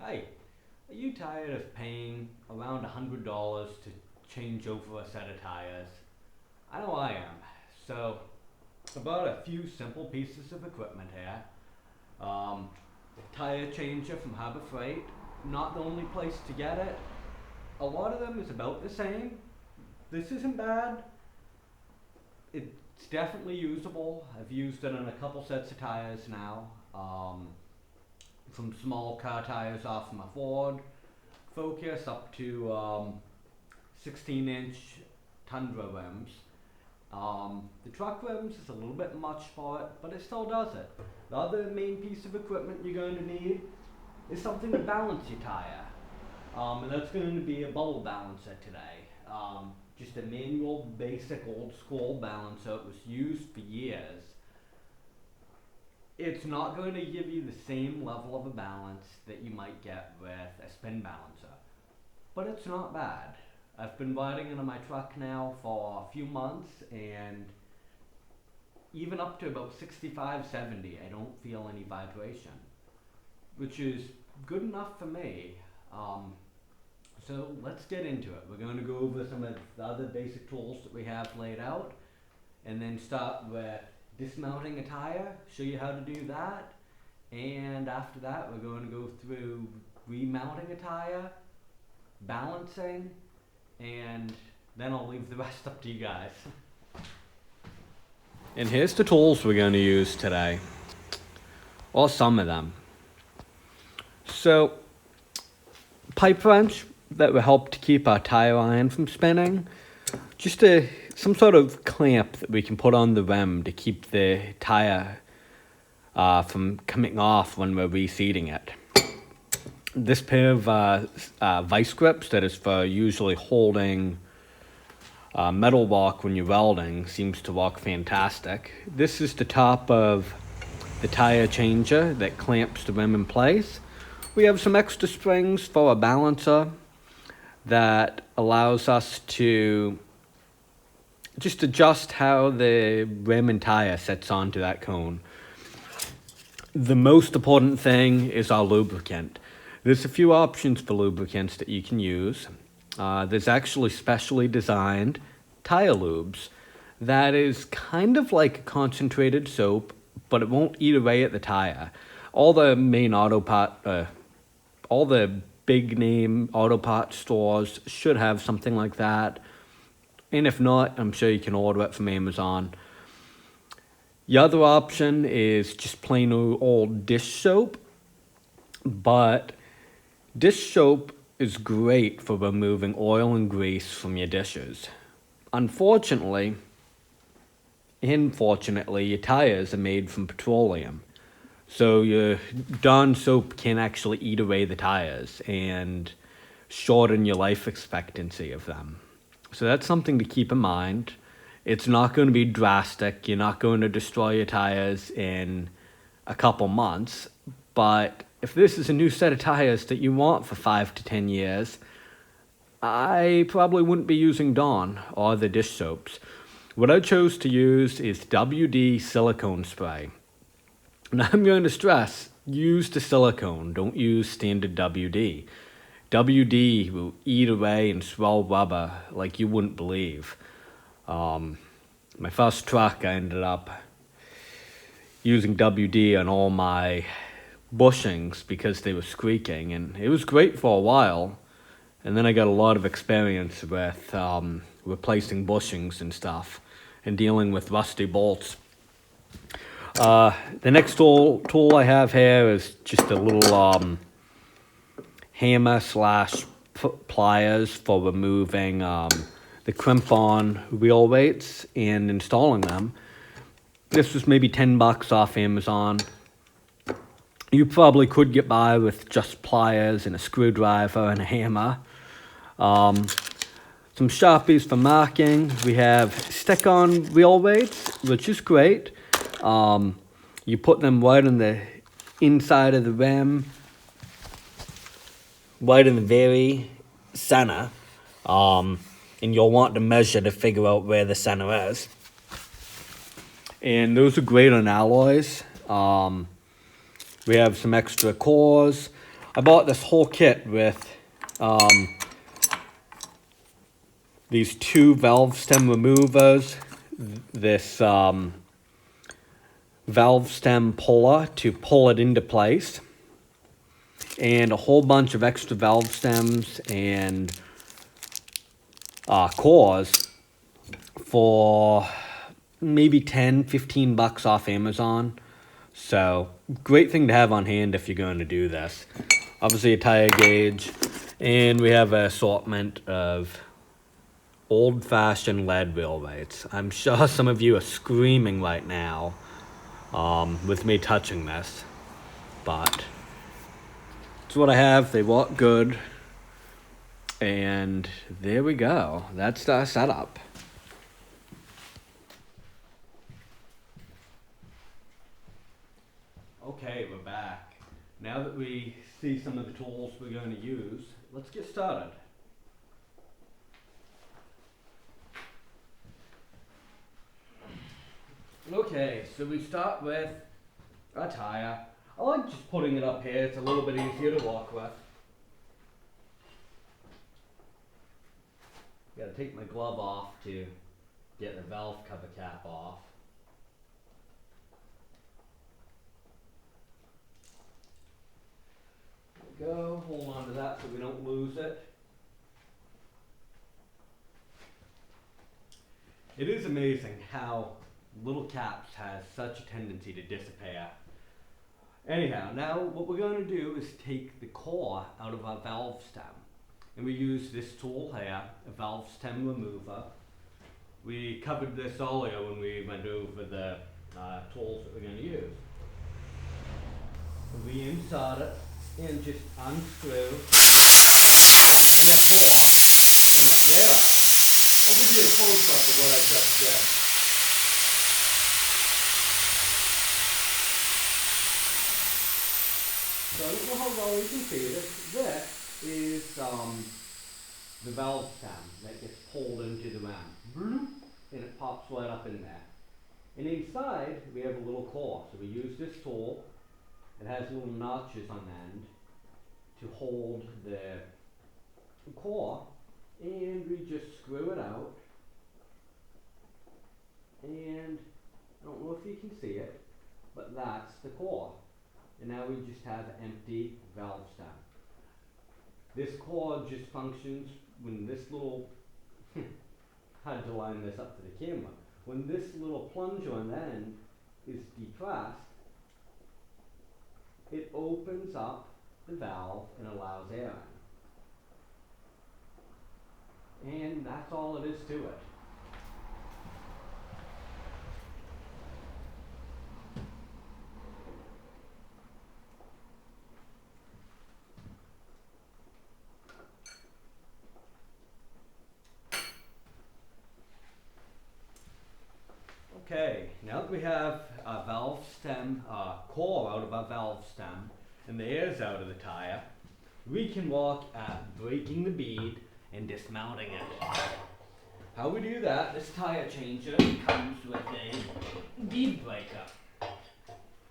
Hi, are you tired of paying around $100 to change over a set of tires? I know I am. So, I bought a few simple pieces of equipment here. Um, Tire changer from Harbor Freight, not the only place to get it. A lot of them is about the same. This isn't bad. It's definitely usable. I've used it on a couple sets of tires now. From small car tires off my Ford Focus up to 16-inch Tundra rims. The truck rims is a little bit much for it, but it still does it. The other main piece of equipment you're going to need is something to balance your tire. And that's going to be a bubble balancer today. Just a manual, basic, old school balancer. It was used for years. It's not going to give you the same level of a balance that you might get with a spin balancer, but it's not bad. I've been riding it on my truck now for a few months, and even up to about 65, 70, I don't feel any vibration, which is good enough for me. So let's get into it. We're going to go over some of the other basic tools that we have laid out, and then start with dismounting a tire, show you how to do that, and after that we're going to go through remounting a tire, balancing, and then I'll leave the rest up to you guys. And here's the tools we're going to use today, or some of them. So, pipe wrench that will help to keep our tire iron from spinning. Just some sort of clamp that we can put on the rim to keep the tire from coming off when we're reseating it. This pair of vice grips that is for usually holding metal rock when you're welding seems to work fantastic. This is the top of the tire changer that clamps the rim in place. We have some extra springs for a balancer that allows us to just adjust how the rim and tire sets onto that cone. The most important thing is our lubricant. There's a few options for lubricants that you can use. There's actually specially designed tire lubes that is kind of like a concentrated soap, but it won't eat away at the tire. All the main all the big name auto parts stores should have something like that. And if not, I'm sure you can order it from Amazon. The other option is just plain old dish soap. But dish soap is great for removing oil and grease from your dishes. Unfortunately, your tires are made from petroleum. So your Dawn soap can actually eat away the tires and shorten your life expectancy of them. So that's something to keep in mind. It's not going to be drastic. You're not going to destroy your tires in a couple months. But if this is a new set of tires that you want for 5 to 10 years, I probably wouldn't be using Dawn or the dish soaps. What I chose to use is WD silicone spray. Now I'm going to stress, use the silicone, don't use standard WD. WD will eat away and swell rubber like you wouldn't believe. My first truck, I ended up using WD on all my bushings because they were squeaking, and it was great for a while. And then I got a lot of experience with replacing bushings and stuff and dealing with rusty bolts. The next tool I have here is just a little hammer / pliers for removing the crimp-on wheel weights and installing them. This was maybe $10 off Amazon. You probably could get by with just pliers and a screwdriver and a hammer. Some Sharpies for marking. We have stick-on wheel weights, which is great. You put them right on the inside of the rim, right in the very center, and you'll want to measure to figure out where the center is. And those are great on alloys. We have some extra cores. I bought this whole kit with these 2 valve stem removers, this valve stem puller to pull it into place, and a whole bunch of extra valve stems and cores for maybe 10-15 bucks off Amazon. So great thing to have on hand if you're going to do this. Obviously a tire gauge, and we have an assortment of old-fashioned lead wheel weights. I'm sure some of you are screaming right now with me touching this, but it's what I have. They work good, and there we go. That's our setup. Okay, we're back. Now that we see some of the tools we're going to use, let's get started. Okay, so we start with a tire. I like just putting it up here, it's a little bit easier to walk with. Gotta take my glove off to get the valve cover cap off. There we go, hold on to that so we don't lose it. It is amazing how little caps has such a tendency to disappear. Anyhow, now what we're going to do is take the core out of our valve stem. And we use this tool here, a valve stem remover. We covered this earlier when we went over the tools that we're going to use. We insert it and just unscrew and pull and let the air out. I'll give you a close-up of what I just did. So I don't know how well you can see this. This is the valve stem that gets pulled into the ram. And it pops right up in there. And inside we have a little core. So we use this tool. It has little notches on the end to hold the core. And we just screw it out. And I don't know if you can see it, but that's the core. And now we just have an empty valve stem. This core just functions when this little, hard to line this up to the camera, when this little plunger on the end is depressed, it opens up the valve and allows air in. And that's all it is to it. Okay, now that we have our valve stem, core out of our valve stem, and the air's out of the tire, we can walk at breaking the bead and dismounting it. How we do that, this tire changer comes with a bead breaker.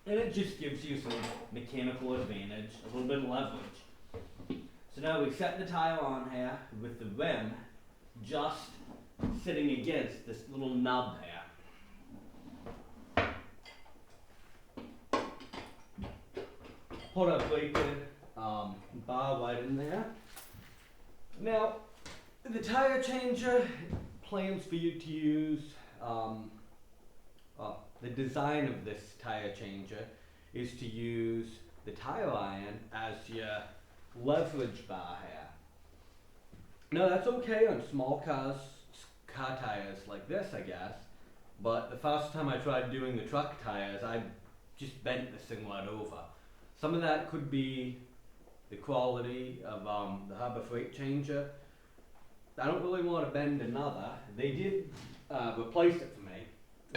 And it just gives you some mechanical advantage, a little bit of leverage. So now we set the tire on here with the rim just sitting against this little nub here. Put a braided bar right in there. Now, the tire changer plans for you to use, the design of this tire changer is to use the tire iron as your leverage bar here. Now that's okay on small car tires like this, I guess, but the first time I tried doing the truck tires, I just bent this thing right over. Some of that could be the quality of the Harbor Freight changer. I don't really want to bend another. They did replace it for me,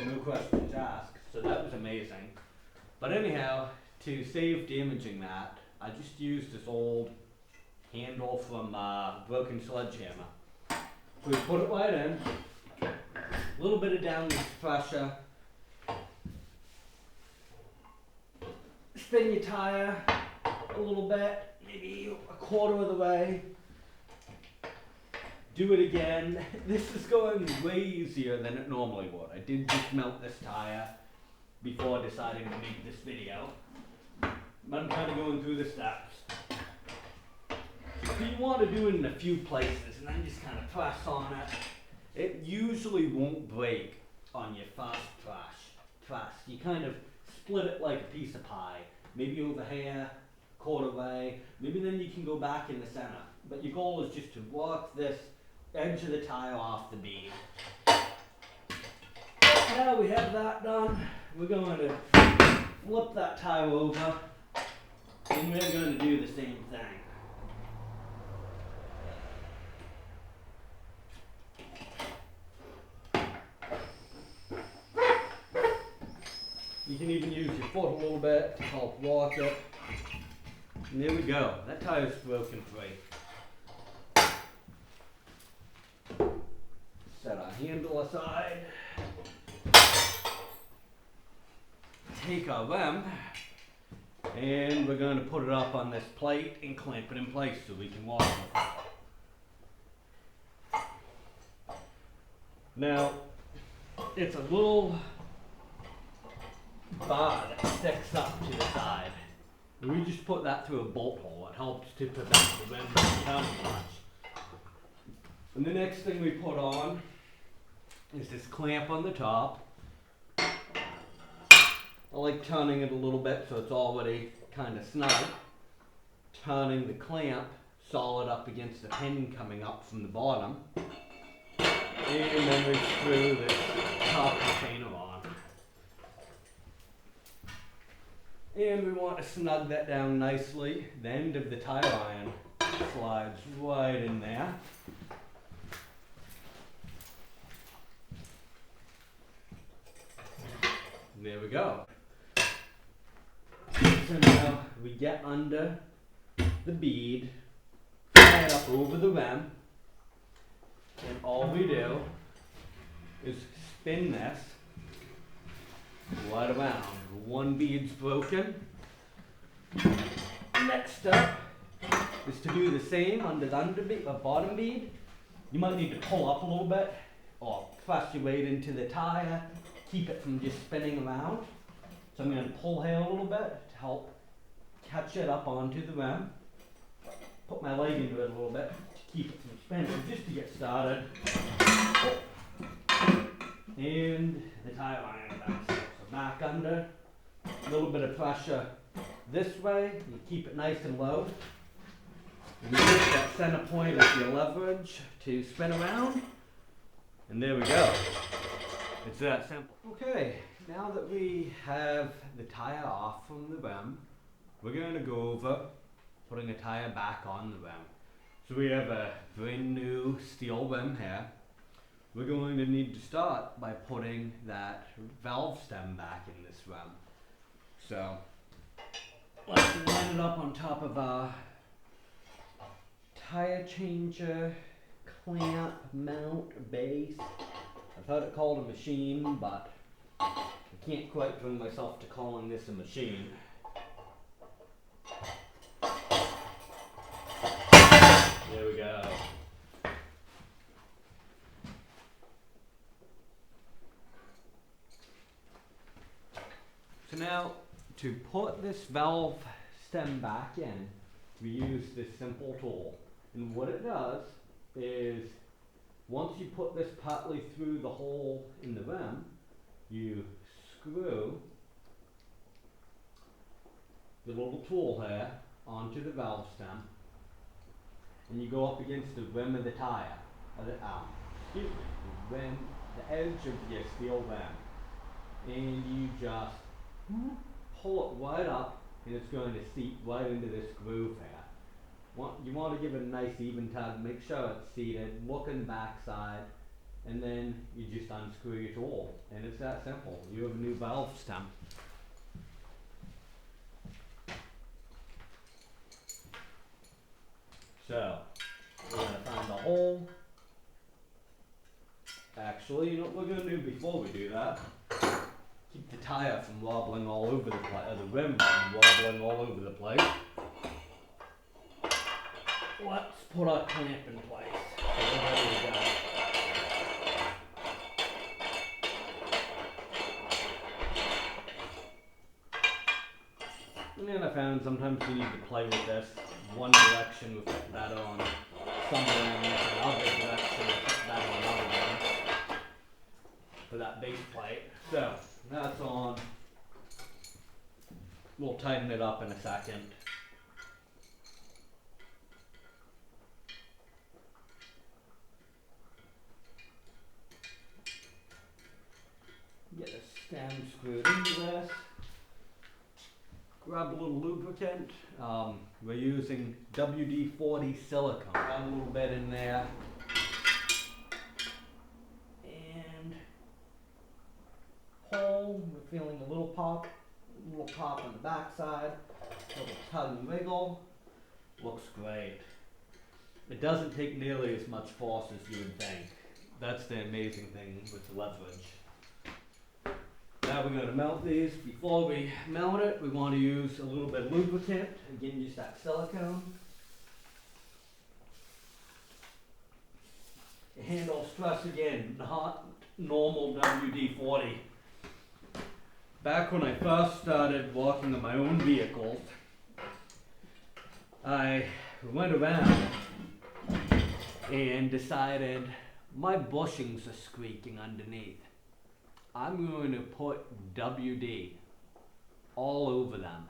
no questions asked, so that was amazing. But anyhow, to save damaging that, I just used this old handle from Broken Sledgehammer. So we put it right in, a little bit of downward pressure, spin your tire a little bit, maybe a quarter of the way. Do it again. This is going way easier than it normally would. I did just melt this tire before deciding to make this video. But I'm kind of going through the steps. So you want to do it in a few places and then just kind of press on it. It usually won't break on your first press. You kind of split it like a piece of pie. Maybe over here, quarter way. Maybe then you can go back in the center. But your goal is just to work this edge of the tire off the bead. Now we have that done, we're going to flip that tire over and we're going to do the same thing. You can even use your foot a little bit to help walk it. And there we go, that tire's broken free. Set our handle aside. Take our rim and we're going to put it up on this plate and clamp it in place so we can walk with it. Now, it's a little bar that sticks up to the side. We just put that through a bolt hole. It helps to prevent the rim from coming much. And the next thing we put on is this clamp on the top. I like turning it a little bit so it's already kind of snug. Turning the clamp solid up against the pin coming up from the bottom. And then we screw this top retainer on. And we want to snug that down nicely. The end of the tire iron slides right in there. There we go. So now we get under the bead, tie it up over the rim, and all we do is spin this right around. One bead's broken. Next step is to do the same under the bottom bead. You might need to pull up a little bit or press your weight into the tire. Keep it from just spinning around. So I'm going to pull here a little bit to help catch it up onto the rim. Put my leg into it a little bit to keep it from spinning, just to get started. And the tire iron back. So back under, a little bit of pressure this way. You keep it nice and low. And you get that center point of your leverage to spin around. And there we go. It's that simple. Okay, now that we have the tire off from the rim, we're going to go over putting a tire back on the rim. So we have a brand new steel rim here. We're going to need to start by putting that valve stem back in this rim. So let's line it up on top of our tire changer clamp mount base. I've heard it called a machine, but I can't quite bring myself to calling this a machine. There we go. So now, to put this valve stem back in, we use this simple tool. And what it does is, once you put this partly through the hole in the rim, you screw the little tool here onto the valve stem, and you go up against the rim of the tire, the rim, the edge of your steel rim, and you just pull it right up, and it's going to seat right into this groove here. You want to give it a nice even tug, make sure it's seated, look in the back side, and then you just unscrew your tool. And it's that simple. You have a new valve stem. So, we're going to find the hole. Actually, you know what we're going to do before we do that? Keep the tire from wobbling all over the place, or the rim from wobbling all over the place. let's put our clamp in place. So we're ready to go. And I found sometimes you need to play with this. One direction will fit better on some rings, another direction will fit better on other rings for that base plate. So that's on. We'll tighten it up in a second. Get a stem screwed into this. Grab a little lubricant. We're using WD-40 silicone. Grab a little bit in there. And pull. We're feeling a little pop on the backside. A little tug and wiggle. Looks great. It doesn't take nearly as much force as you would think. That's the amazing thing with the leverage. Now we're going to melt these. Before we melt it, we want to use a little bit of lubricant. Again, use that silicone. Handle stress again, not normal WD-40. Back when I first started working on my own vehicles, I went around and decided my bushings are squeaking underneath. I'm going to put WD all over them.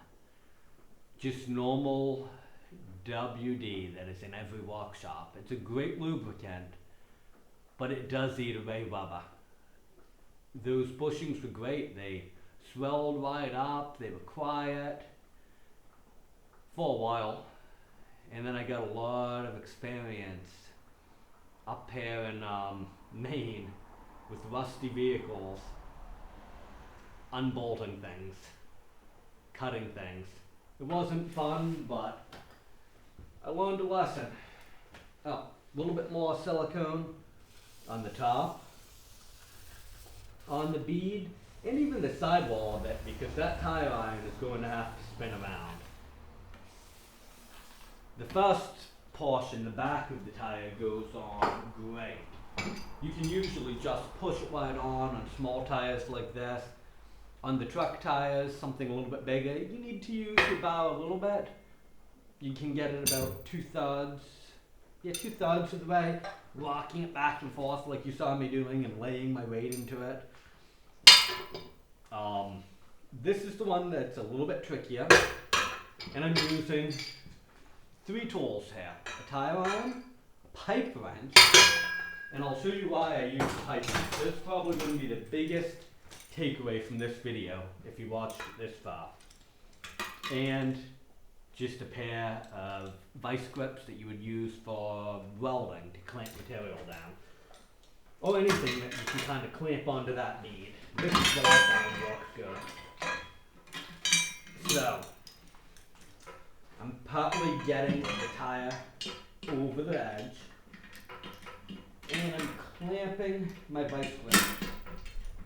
Just normal WD that is in every workshop. It's a great lubricant, but it does eat away rubber. Those bushings were great. They swelled right up. They were quiet for a while. And then I got a lot of experience up here in Maine with rusty vehicles, unbolting things, cutting things. It wasn't fun, but I learned a lesson. Oh, a little bit more silicone on the top, on the bead, and even the sidewall a bit, because that tire iron is going to have to spin around. The first portion, the back of the tire, goes on great. You can usually just push it right on small tires like this. On the truck tires, something a little bit bigger, you need to use your bow a little bit. You can get it about 2/3 of the way, rocking it back and forth like you saw me doing and laying my weight into it. This is the one that's a little bit trickier, and I'm using 3 tools here: a tire iron, a pipe wrench, and I'll show you why I use the pipe wrench. This is probably going to be the biggest takeaway from this video if you watched it this far. And just a pair of vice grips that you would use for welding to clamp material down. Or anything that you can kind of clamp onto that bead. This is what I found works good. So, I'm partly getting the tire over the edge, and I'm clamping my vice grip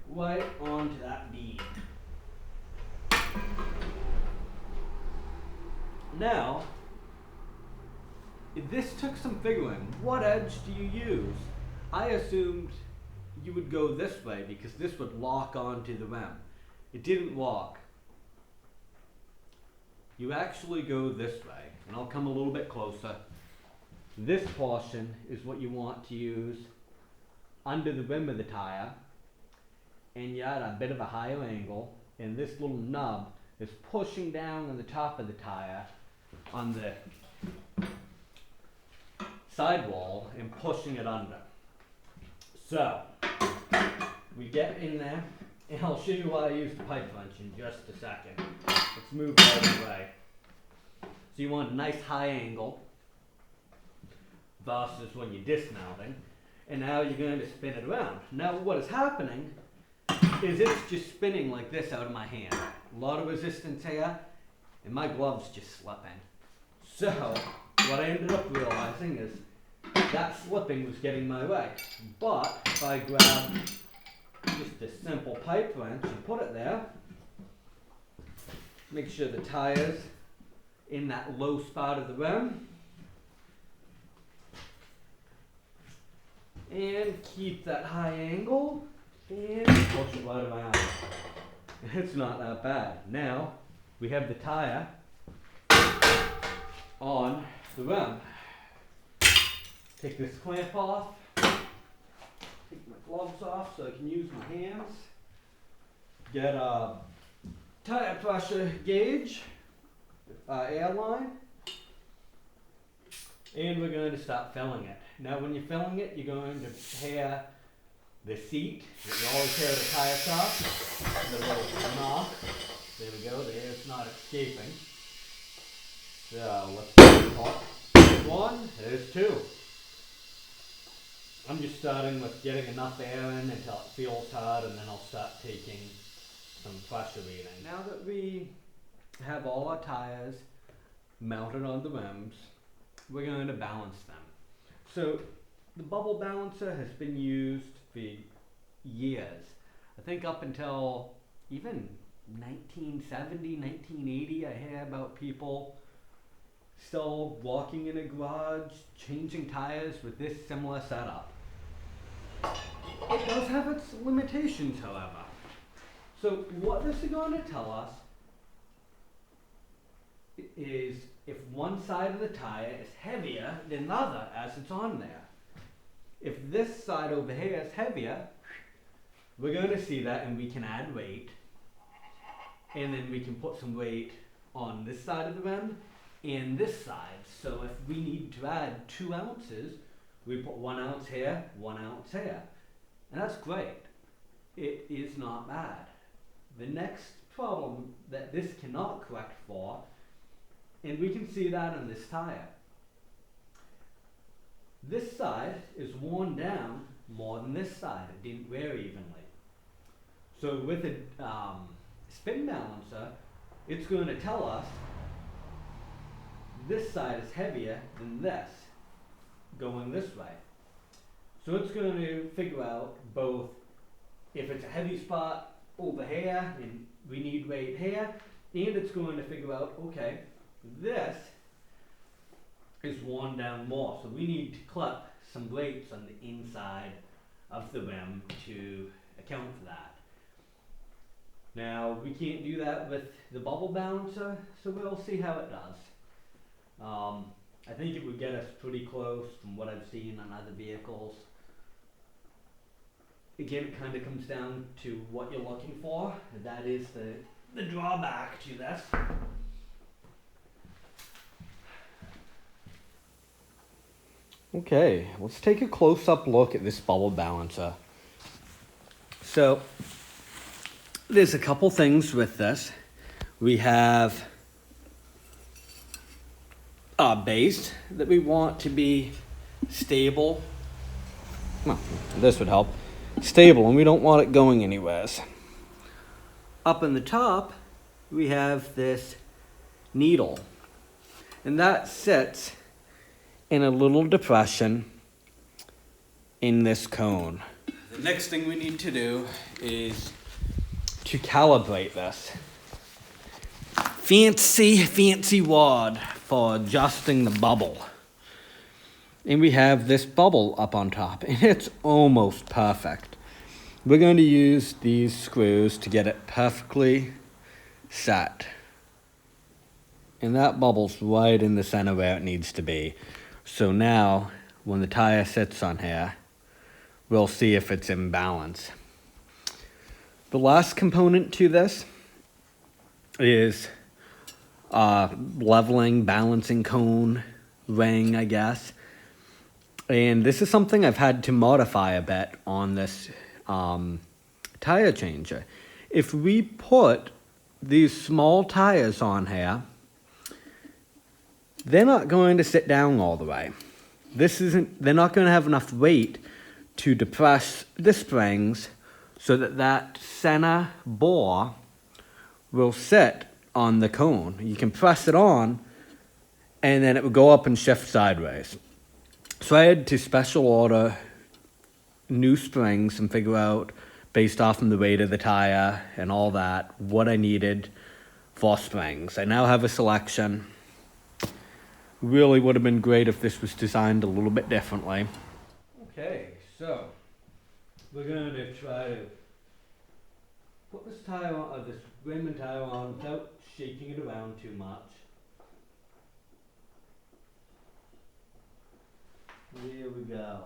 right onto that bead. Now, this took some figuring. What edge do you use? I assumed you would go this way because this would lock onto the rim. It didn't lock. You actually go this way, and I'll come a little bit closer. This portion is what you want to use under the rim of the tire, and you're at a bit of a higher angle, and this little nub is pushing down on the top of the tire on the sidewall and pushing it under. So, we get in there, and I'll show you why I use the pipe wrench in just a second. Let's move out of the way. So you want a nice high angle versus when you're dismounting, and now you're going to spin it around. Now what is happening is it's just spinning like this out of my hand. A lot of resistance here, and my gloves just slipping. So what I ended up realizing is that slipping was getting my way. But if I grab just a simple pipe wrench and put it there, make sure the tire's in that low spot of the rim, and keep that high angle and push it right around. It's not that bad. Now we have the tire on the rim. Take this clamp off, take my gloves off so I can use my hands. Get a tire pressure gauge, air line, and we're going to start filling it. Now when you're filling it, you're going to hear the seat that you always hear at a tire shop, the little knock. There we go, the air's not escaping. So let's get it hot. There's one, there's two. I'm just starting with getting enough air in until it feels hard, and then I'll start taking some pressure reading. Now that we have all our tires mounted on the rims, we're going to balance them. So the bubble balancer has been used for years. I think up until even 1970, 1980, I hear about people still walking in a garage, changing tires with this similar setup. It does have its limitations, however. So what this is going to tell us is if one side of the tire is heavier than the other as it's on there. If this side over here is heavier, we're going to see that and we can add weight. And then we can put some weight on this side of the rim and this side. So if we need to add 2 ounces, we put 1 ounce here, 1 ounce here. And that's great. It is not bad. The next problem that this cannot correct for, and we can see that on this tire. This side is worn down more than this side. It didn't wear evenly. So with a spin balancer, it's going to tell us this side is heavier than this, going this way. So it's going to figure out both if it's a heavy spot over here and we need weight here, and it's going to figure out, okay, this is worn down more, so we need to clip some weights on the inside of the rim to account for that. Now, we can't do that with the bubble balancer, so we'll see how it does. I think it would get us pretty close from what I've seen on other vehicles. Again, it kind of comes down to what you're looking for. That is the drawback to this. Okay, let's take a close-up look at this bubble balancer. So, there's a couple things with this. We have our base that we want to be stable. Well, this would help. Stable, and we don't want it going anywheres. Up in the top, we have this needle, and that sits in a little depression in this cone. The next thing we need to do is to calibrate this. Fancy wad for adjusting the bubble. And we have this bubble up on top, and it's almost perfect. We're going to use these screws to get it perfectly set. And that bubble's right in the center where it needs to be. So now, when the tire sits on here, we'll see if it's in balance. The last component to this is leveling, balancing cone ring, I guess. And this is something I've had to modify a bit on this tire changer. If we put these small tires on here, they're not going to sit down all the way. They're not going to have enough weight to depress the springs so that center bore will sit on the cone. You can press it on and then it will go up and shift sideways. So I had to special order new springs and figure out, based off of the weight of the tire and all that, what I needed for springs. I now have a selection. Really would have been great if this was designed a little bit differently. Okay, So, we're going to try to put this tire on, this rim and tire on without shaking it around too much. There we go.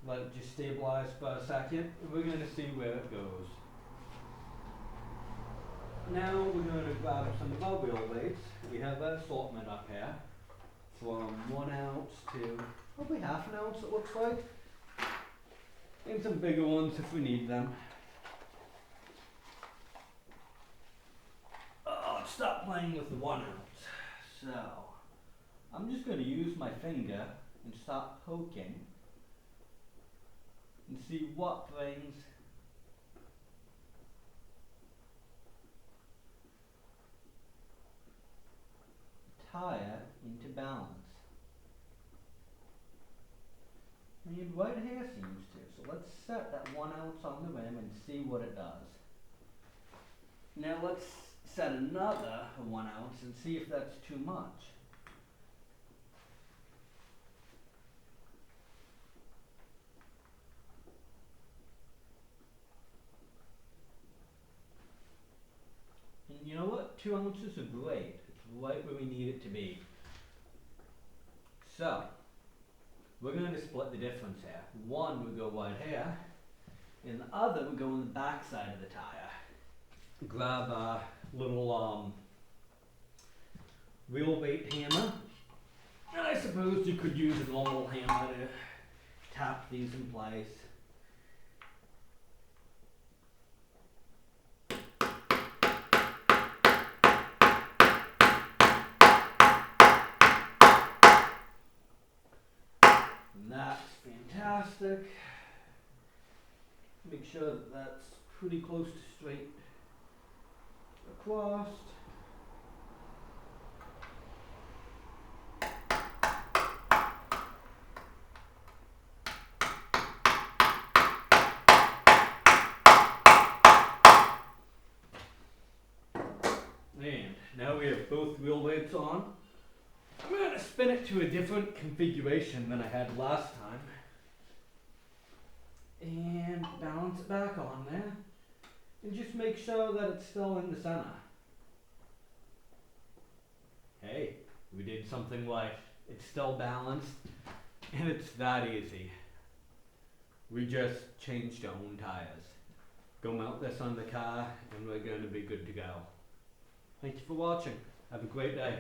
Let it just stabilize for a second, and we're going to see where it goes. Now we're going to grab some of our wheel weights. We have an assortment up here from 1 ounce to probably half an ounce, it looks like. And some bigger ones if we need them. Oh, stop playing with the 1 ounce. So, I'm just going to use my finger and start poking and see what brings the tire into balance. And right here seems to. So let's set that 1 ounce on the rim and see what it does. Now let's set another 1 ounce and see if that's too much. And you know what? 2 ounces are great. It's right where we need it to be. So, we're going to split the difference here. One will go right here, and the other will go on the back side of the tire. Grab a little wheel weight hammer. And I suppose you could use a normal hammer to tap these in place. And that's fantastic. Make sure that that's pretty close to straight across. And now we have both wheel weights on. I'm going to spin it to a different configuration than I had last time. And balance it back on there. And just make sure that it's still in the center. Hey, we did something right. It's still balanced. And it's that easy. We just changed our own tires. Go mount this on the car and we're going to be good to go. Thank you for watching. Have a great day.